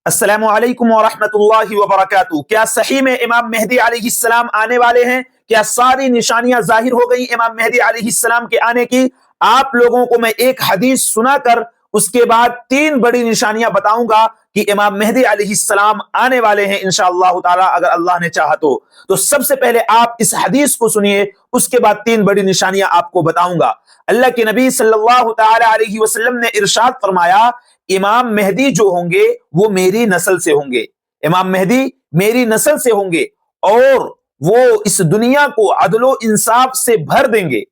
अस्सलामु अलैकुम व रहमतुल्लाहि व बरकातुहू। क्या सही में इमाम मेहदी अलैहिस्सलाम आने वाले हैं? क्या सारी निशानियां जाहिर हो गई इमाम मेहदी अलैहिस्सलाम के आने की? आप लोगों को मैं एक हदीस सुनाकर उसके बाद तीन बड़ी निशानियां बताऊंगा कि इमाम मेहदी अलैहिस्सलाम आने वाले हैं इंशाअल्लाह ताला, अगर अल्लाह ने चाहा तो सबसे पहले आप इस हदीस को सुनिए, उसके बाद तीन बड़ी निशानियां आपको बताऊंगा। अल्लाह के नबी सल्लल्लाहु ताला अलैहि वसल्लम ने इरशाद फरमाया, इमाम मेहदी जो होंगे वो मेरी नस्ल से होंगे। इमाम मेहदी मेरी नस्ल से होंगे और वो इस दुनिया को अदलो इंसाफ से भर देंगे,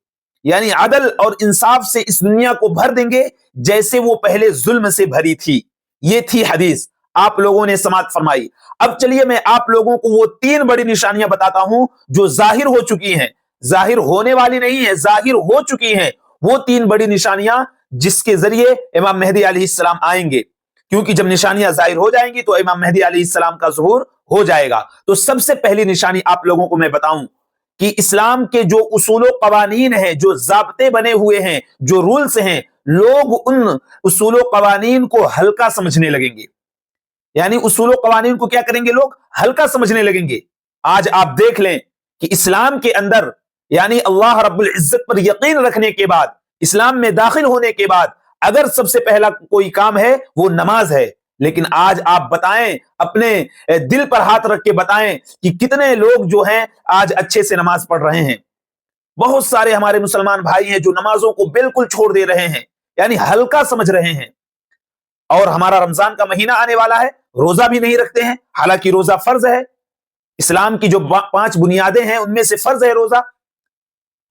यानी अदल और इंसाफ से इस दुनिया को भर देंगे जैसे वो पहले जुल्म से भरी थी। ये थी हदीस, आप लोगों ने समाअत फरमाई। अब चलिए मैं आप लोगों को वो तीन बड़ी निशानियां बताता हूं जो जाहिर हो चुकी हैं, जाहिर होने वाली नहीं है, जाहिर हो चुकी हैं। वो तीन बड़ी निशानियां जिसके जरिए इमाम मेहदी अलैहिस्सलाम आएंगे, क्योंकि जब निशानियां जाहिर हो जाएंगी तो इमाम मेहदी अलैहिस्सलाम का ज़ुहूर हो जाएगा। तो सबसे पहली निशानी आप लोगों को मैं बताऊं कि इस्लाम के जो उसूल कवानीन हैं, जो ज़ाब्ते बने हुए हैं, जो रूल्स हैं, लोग उन उसूल कवानीन को हल्का समझने लगेंगे। यानी उसूल कवानीन को क्या करेंगे? लोग हल्का समझने लगेंगे। आज आप देख लें कि इस्लाम के अंदर, यानी अल्लाह रब्बुल इज्जत पर यकीन रखने के बाद, इस्लाम में दाखिल होने के बाद अगर सबसे पहला कोई काम है वो नमाज है। लेकिन आज आप बताएं, अपने दिल पर हाथ रख के बताएं कि कितने लोग जो हैं आज अच्छे से नमाज पढ़ रहे हैं। बहुत सारे हमारे मुसलमान भाई हैं जो नमाजों को बिल्कुल छोड़ दे रहे हैं, यानी हल्का समझ रहे हैं। और हमारा रमजान का महीना आने वाला है, रोजा भी नहीं रखते हैं, हालांकि रोजा फर्ज है। इस्लाम की जो 5 बुनियादें हैं उनमें से फर्ज है रोजा।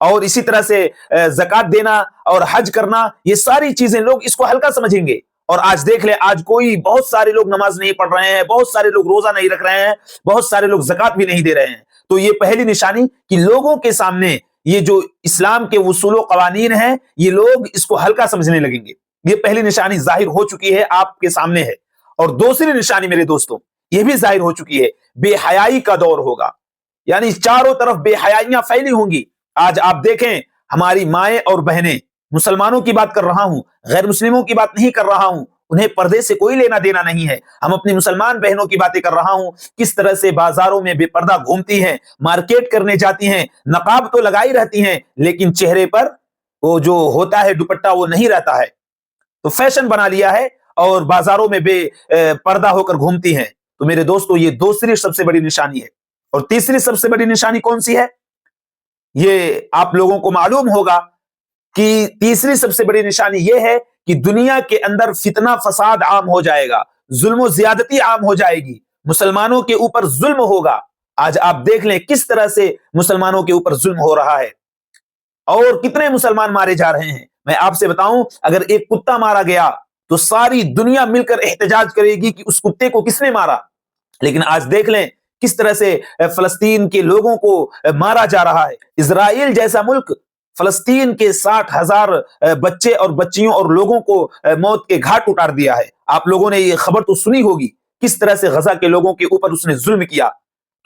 और इसी तरह से ज़कात देना और हज करना, ये सारी चीजें लोग इसको हल्का समझेंगे। और आज देख ले, आज बहुत सारे लोग नमाज नहीं पढ़ रहे हैं, बहुत सारे लोग रोजा नहीं रख रहे हैं, बहुत सारे लोग ज़कात भी नहीं दे रहे हैं। तो ये पहली निशानी कि लोगों के सामने ये जो इस्लाम के उसूल कवानीन हैं, ये लोग इसको हल्का समझने लगेंगे। ये पहली निशानी जाहिर हो चुकी है, आपके सामने है। और दूसरी निशानी मेरे दोस्तों, ये भी जाहिर हो चुकी है, बेहयाई का दौर होगा, यानी चारों तरफ बेहयाइयां फैली होंगी। आज आप देखें, हमारी माएं और बहनें, मुसलमानों की बात कर रहा हूं, गैर मुस्लिमों की बात नहीं कर रहा हूं, उन्हें पर्दे से कोई लेना देना नहीं है। हम अपनी मुसलमान बहनों की बातें कर रहा हूं, किस तरह से बाजारों में बेपर्दा घूमती हैं, मार्केट करने जाती हैं, नकाब तो लगाई रहती हैं लेकिन चेहरे पर वो जो होता है दुपट्टा वो नहीं रहता है। तो फैशन बना लिया है और बाजारों में पर्दा होकर घूमती हैं। तो मेरे दोस्तों, ये दूसरी सबसे बड़ी निशानी है। और तीसरी सबसे बड़ी निशानी कौन सी है? ये आप लोगों को मालूम होगा कि तीसरी सबसे बड़ी निशानी यह है कि दुनिया के अंदर फितना फसाद आम हो जाएगा, जुल्म ज्यादती आम हो जाएगी, मुसलमानों के ऊपर जुल्म होगा। आज आप देख लें किस तरह से मुसलमानों के ऊपर जुल्म हो रहा है और कितने मुसलमान मारे जा रहे हैं। मैं आपसे बताऊं, अगर एक कुत्ता मारा गया तो सारी दुनिया मिलकर एहतजाज करेगी कि उस कुत्ते को किसने मारा। लेकिन आज देख लें किस तरह से फलस्तीन के लोगों को मारा जा रहा है। इजराइल जैसा मुल्क फलस्तीन के 60,000 बच्चे और बच्चियों और लोगों को मौत के घाट उतार दिया है। आप लोगों ने ये खबर तो सुनी होगी, किस तरह से गजा के लोगों के ऊपर उसने जुल्म किया।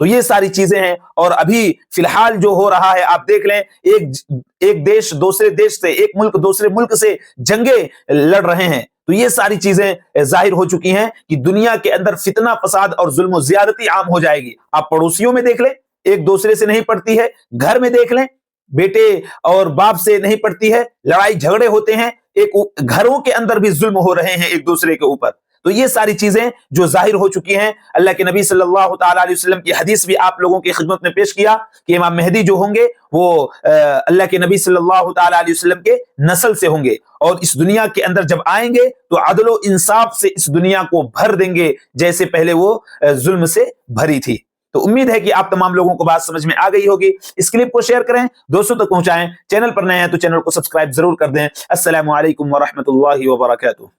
तो ये सारी चीजें हैं। और अभी फिलहाल जो हो रहा है, आप देख लें, एक देश दूसरे देश से, एक मुल्क दूसरे मुल्क से जंगे लड़ रहे हैं। तो ये सारी चीजें जाहिर हो चुकी हैं कि दुनिया के अंदर फितना फसाद और जुल्म ज्यादती आम हो जाएगी। आप पड़ोसियों में देख लें, एक दूसरे से नहीं पड़ती है, घर में देख लें, बेटे और बाप से नहीं पड़ती है, लड़ाई झगड़े होते हैं, एक घरों के अंदर भी जुल्म हो रहे हैं एक दूसरे के ऊपर। तो ये सारी चीजें जो जाहिर हो चुकी हैं, अल्लाह के नबी सल्लल्लाहु ताला अलैहि वसल्लम की हदीस भी आप लोगों की खिदमत में पेश किया कि इमाम मेहदी जो होंगे वो अल्लाह के नबी सल्लल्लाहु ताला अलैहि वसल्लम के नस्ल से होंगे और इस दुनिया के अंदर जब आएंगे तो अदलो इंसाफ से इस दुनिया को भर देंगे जैसे पहले वो जुल्म से भरी थी। तो उम्मीद है कि आप तमाम लोगों को बात समझ में आ गई होगी। इस क्लिप को शेयर करें, दोस्तों तक पहुंचाएं। चैनल पर नए हैं तो चैनल को सब्सक्राइब जरूर कर दें। अस्सलामु अलैकुम व रहमतुल्लाहि व बरकातुहू।